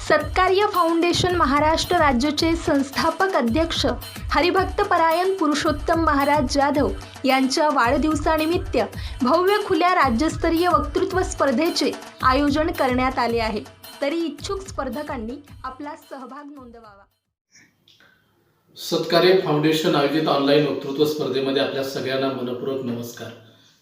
सत्कार्य foundation Maharashtra राज्याचे संस्थापक अध्यक्ष हरिभक्तपरायण पुरुषोत्तम महाराज जाधव यांच्या वाढदिवसानिमित्त भव्य खुल्या राज्यस्तरीय वक्तृत्व स्पर्धेचे आयोजन करण्यात आले आहे। तरी इच्छुक स्पर्धकांनी आपला सहभाग नोंदवावा। सत्कार्य फाउंडेशन आयोजित ऑनलाईन वक्तृत्व स्पर्धेमध्ये आपल्या सगळ्यांना मनपूर्वक नमस्कार।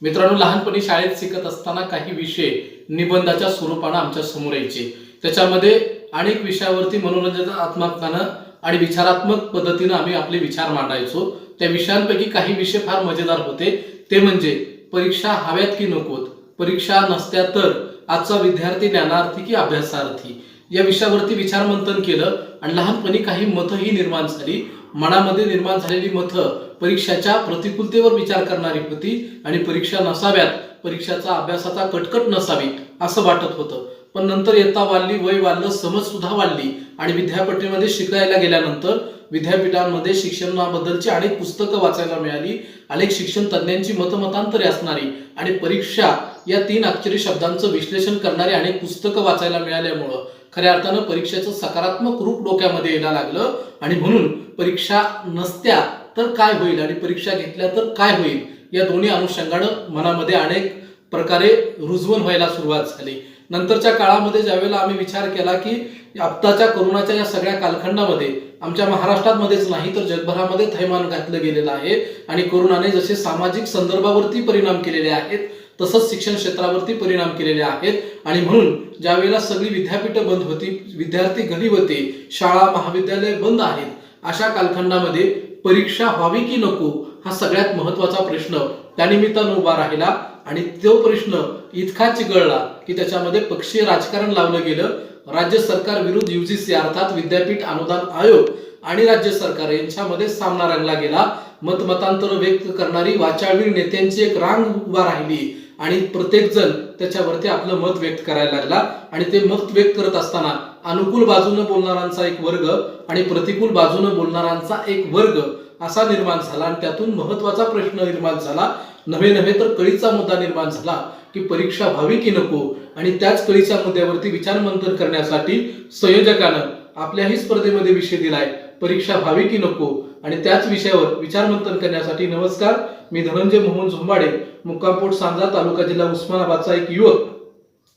मित्रांनो, लहानपणी शाळेत शिकत असताना काही विषय निबंधाच्या स्वरूपाने आमच्या समोर यायचे। त्याच्यामध्ये अनेक विषयावरती मनोरंजनात्मकपणे आणि विचारात्मक पद्धतीने आम्ही आपले विचार मांडायचो। त्या विषयांपैकी काही विषय फार मजेदार होते। ते म्हणजे परीक्षा हव्यात की नकोत, परीक्षा नसत्या तर, आजचा विद्यार्थी ज्ञानार्थी की अभ्यासार्थी, या विषयावरती विचार मंथन केलं आणि लहानपणी काही मतही निर्माण झाली। मनामध्ये निर्माण झालेली मतं परीक्षेच्या प्रतिकूलतेवर विचार करणारी होती आणि परीक्षा नसाव्यात, परीक्षेचा अभ्यासाचा कटकट नसावी असं वाटत होतं। पण नंतर येता वाढली, वय वाढलं, समज सुद्धा वाढली आणि विद्यापीठामध्ये शिकायला गेल्यानंतर विद्यापीठांमध्ये शिक्षणाबद्दलची अनेक पुस्तकं वाचायला मिळाली, अनेक शिक्षण तज्ञांची मतमतांतरे असणारी आणि परीक्षा या 3 अक्षरी शब्दांचं विश्लेषण करणारी अनेक पुस्तकं वाचायला मिळाल्यामुळं खऱ्या अर्थानं परीक्षेचं सकारात्मक रूप डोक्यामध्ये यायला लागलं आणि म्हणून परीक्षा नसत्या तर काय होईल आणि परीक्षा घेतल्या तर काय होईल या दोन्ही अनुषंगानं मनामध्ये अनेक प्रकारे रुजवण व्हायला सुरुवात झाली। नंतरच्या काळामध्ये ज्यावेळेला आम्ही विचार केला की आत्ताच्या कोरोनाच्या या सगळ्या कालखंडामध्ये आमच्या महाराष्ट्रामध्येच नाही तर जगभरामध्ये थैमान घातलं गेलेलं आहे आणि कोरोनाने जसे सामाजिक संदर्भावरती परिणाम केलेले आहेत तसंच शिक्षण क्षेत्रावरती परिणाम केलेले आहेत आणि म्हणून ज्या वेळेला सगळी विद्यापीठं बंद होती, विद्यार्थी घरी होते, शाळा महाविद्यालय बंद आहेत, अशा कालखंडामध्ये परीक्षा व्हावी की नको हा सगळ्यात महत्त्वाचा प्रश्न त्यानिमित्तानं उभा राहिला आणि तो प्रश्न इतका चिघळला की त्याच्यामध्ये पक्षीय राजकारण लावलं गेलं। राज्य सरकार विरुद्ध UGC अर्थात विद्यापीठ अनुदान आयोग आणि राज्य सरकार यांच्यामध्ये सामना रंगला गेला। मतमतांतर व्यक्त करणारी वाचाळवीर नेत्यांची एक रांग उभा राहिली आणि प्रत्येक जण त्याच्यावरती आपलं मत व्यक्त करायला लागला आणि ते मत व्यक्त करत असताना अनुकूल बाजूने बोलणाऱ्यांचा एक वर्ग आणि प्रतिकूल बाजूने बोलणाऱ्यांचा एक वर्ग असा निर्माण झाला आणि त्यातून महत्त्वाचा प्रश्न निर्माण झाला, नव्हे तर कळीचा मुद्दा निर्माण झाला की परीक्षा व्हावी की नको। आणि त्याच कळीच्या मुद्द्यावरती विचार मंथन करण्यासाठी संयोजकानं आपल्याही स्पर्धेमध्ये विषय दिलाय, परीक्षा व्हावी की नको। आणि त्याच विषयावर विचार मंथन करण्यासाठी नमस्कार, मी धनंजय मोहन झोंबाडे, मुक्कामपोट सांजा, तालुका जिल्हा उस्मानाबादचा एक युवक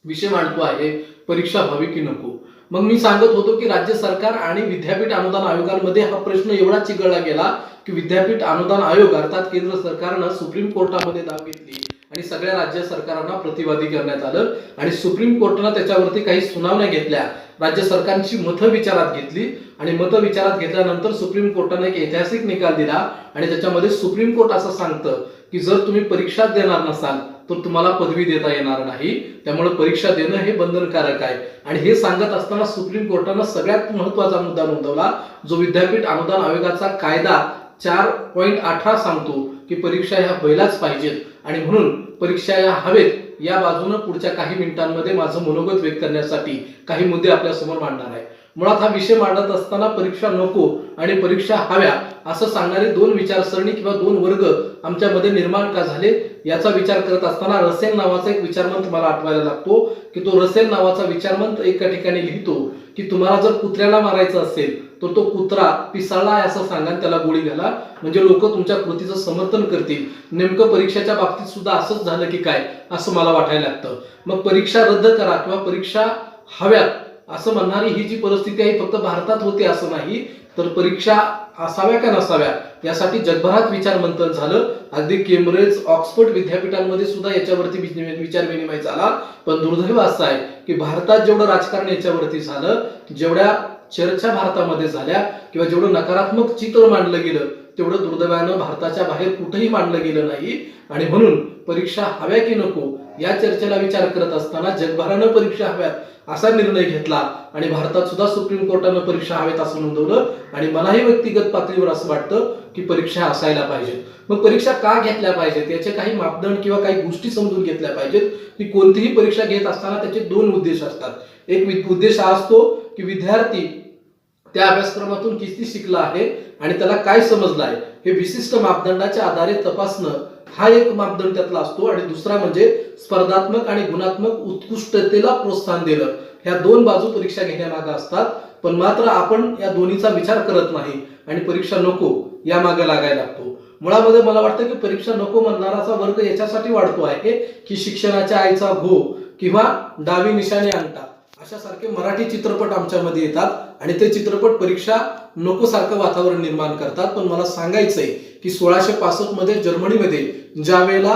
विषय मांडतो आहे, परीक्षा व्हावी की नको। मग मी सांगत होतो की राज्य सरकार आणि विद्यापीठ अनुदान आयोगांमध्ये हा प्रश्न एवढा चिघळला गेला की विद्यापीठ अनुदान आयोग अर्थात केंद्र सरकारनं सुप्रीम कोर्टामध्ये धाव घेतली आणि सगळ्या राज्य सरकारांना प्रतिवादी करण्यात आलं आणि सुप्रीम कोर्टानं त्याच्यावरती काही सुनावण्या घेतल्या, राज्य सरकारची मतं विचारात घेतली आणि मतं विचारात घेतल्यानंतर सुप्रीम कोर्टाने एक ऐतिहासिक निकाल दिला आणि त्याच्यामध्ये सुप्रीम कोर्ट असं सांगतं की जर तुम्ही परीक्षा देणार नसाल तर तुम्हाला पदवी देता येणार नाही, त्यामुळे परीक्षा देणं हे बंधनकारक आहे। आणि हे सांगत असताना सुप्रीम कोर्टानं सगळ्यात महत्त्वाचा मुद्दा नोंदवला जो विद्यापीठ अनुदान आयोगाचा कायदा 4.18 सांगतो की परीक्षा ह्या व्हायलाच पाहिजेत आणि म्हणून परीक्षा या हवेत या बाजूने पुढच्या काही मिनिटांमध्ये माझं मनोगत व्यक्त करण्यासाठी काही मुद्दे आपल्या समोर मांडणार आहे। मुळात हा विषय मांडत असताना परीक्षा नको आणि परीक्षा हव्या असं सांगणारे 2 विचारसरणी किंवा 2 वर्ग आमच्यामध्ये निर्माण का झाले याचा विचार करत असताना रसेल नावाचा एक विचारमंत मला आठवायला लागतो की तो रसेल नावाचा विचारमंत एका ठिकाणी लिहितो की तुम्हाला जर कुत्र्याला मारायचं असेल तर तो कुत्रा पिसाळला असं सांगा आणि त्याला गोळी घाला, म्हणजे लोक तुमच्या कृतीचं समर्थन करतील। नेमकं परीक्षेच्या बाबतीत सुद्धा असंच झालं की काय असं मला वाटायला लागतं। मग परीक्षा रद्द करा किंवा परीक्षा हव्यात असं म्हणणारी ही जी परिस्थिती आहे फक्त भारतात होते असं नाही, तर परीक्षा असाव्या का नसाव्या यासाठी जगभरात विचार मंथन झालं। अगदी केम्ब्रिज, ऑक्सफर्ड विद्यापीठांमध्ये सुद्धा याच्यावरती विचार विनिमय झाला। पण दुर्दैव असं आहे की भारतात जेवढं राजकारण याच्यावरती झालं, जेवढ्या चर्चा भारतामध्ये झाल्या किंवा जेवढं नकारात्मक चित्र मांडलं गेलं तेवढं दुर्दैवानं भारताच्या बाहेर कुठेही मांडलं गेलं नाही आणि म्हणून परीक्षा हव्या की नको या चर्चेला विचार करत असताना जगभरानं परीक्षा हव्यात असा निर्णय घेतला आणि भारतात सुद्धा सुप्रीम कोर्टानं परीक्षा हव्यात असं नोंदवलं आणि मलाही व्यक्तिगत पातळीवर असं वाटतं की परीक्षा असायला पाहिजेत। मग परीक्षा का घेतल्या पाहिजेत याचे काही मापदंड किंवा काही गोष्टी समजून घेतल्या पाहिजेत की कोणतीही परीक्षा घेत असताना त्याचे 2 उद्देश असतात। एक उद्देश हा असतो की विद्यार्थी त्या अभ्यासक्रमातून किती शिकला आहे आणि त्याला काय समजलं आहे हे विशिष्ट मापदंडाच्या आधारे तपासणं हा एक मापदंड त्यातला असतो आणि दुसरा म्हणजे स्पर्धात्मक आणि गुणात्मक उत्कृष्टतेला प्रोत्साहन देणं ह्या दोन बाजू परीक्षा घेण्यामागे असतात, पण मात्र आपण या दोन्हीचा विचार करत नाही आणि परीक्षा नको या मागे लागायला लागतो. मुळामध्ये मला वाटतं की परीक्षा नको म्हणणाराचा वर्ग याच्यासाठी वाढतो आहे की शिक्षणाच्या आईचा घो किंवा डावी निशाणे अंगठा अशा सारखे मराठी चित्रपट आमच्यामध्ये येतात आणि ते चित्रपट परीक्षा नको सारखं वातावरण निर्माण करतात. पण मला सांगायचंय की 1665 मध्ये जर्मनीमध्ये ज्या वेळेला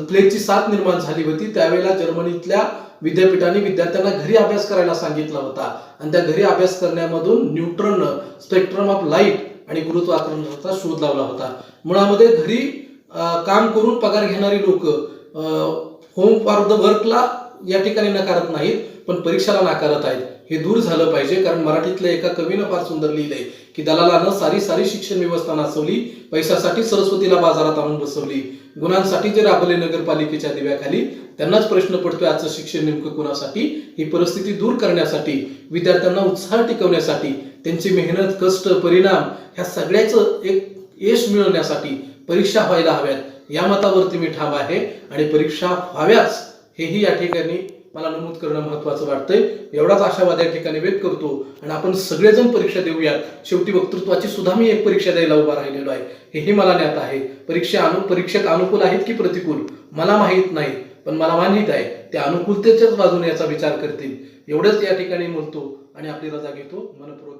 प्लेगची साथ निर्माण झाली होती त्यावेळेला जर्मनीतल्या विद्यापीठाने विद्यार्थ्यांना घरी अभ्यास करायला सांगितला होता आणि त्या घरी अभ्यास करण्यामधून न्यूट्रॉन, स्पेक्ट्रम ऑफ लाईट आणि गुरुत्वाकर्षणाचा शोध लावला होता. मुळामध्ये घरी काम करून पगार घेणारी लोक होम फॉर द वर्कला या ठिकाणी नकारत नाहीत, पण परीक्षाला नाकारत आहेत. हे दूर झालं पाहिजे, कारण मराठीतल्या एका कवीनं फार सुंदर लिहिलंय की दलालानं सारी सारी शिक्षण व्यवस्था नाचवली, पैशासाठी सरस्वतीला बाजारात आणून बसवली, गुणांसाठी जे राबले नगरपालिकेच्या दिव्याखाली, त्यांनाच प्रश्न पडतोय आजचं शिक्षण नेमकं कोणासाठी. ही परिस्थिती दूर करण्यासाठी, विद्यार्थ्यांना उत्साह टिकवण्यासाठी, त्यांची मेहनत, कष्ट, परिणाम ह्या सगळ्याचं एक यश मिळवण्यासाठी परीक्षा व्हायला हव्यात या मतावरती मी ठाम आहे आणि परीक्षा व्हाव्याच हेही या ठिकाणी मला नमूद करणं महत्वाचं वाटतंय. एवढाच आशावाद या ठिकाणी व्यक्त करतो आणि आपण सगळेजण परीक्षा देऊयात. शेवटी वक्तृत्वाची सुद्धा मी एक परीक्षा द्यायला उभा राहिलेलो आहे, हेही मला ज्ञात आहे. परीक्षेत अनुकूल आहेत की प्रतिकूल मला माहीत नाही, पण मला माहित आहे ते अनुकूलतेच्याच बाजूने याचा विचार करतील. एवढंच या ठिकाणी म्हणतो आणि आपली रजा घेतो. मनपूर्वक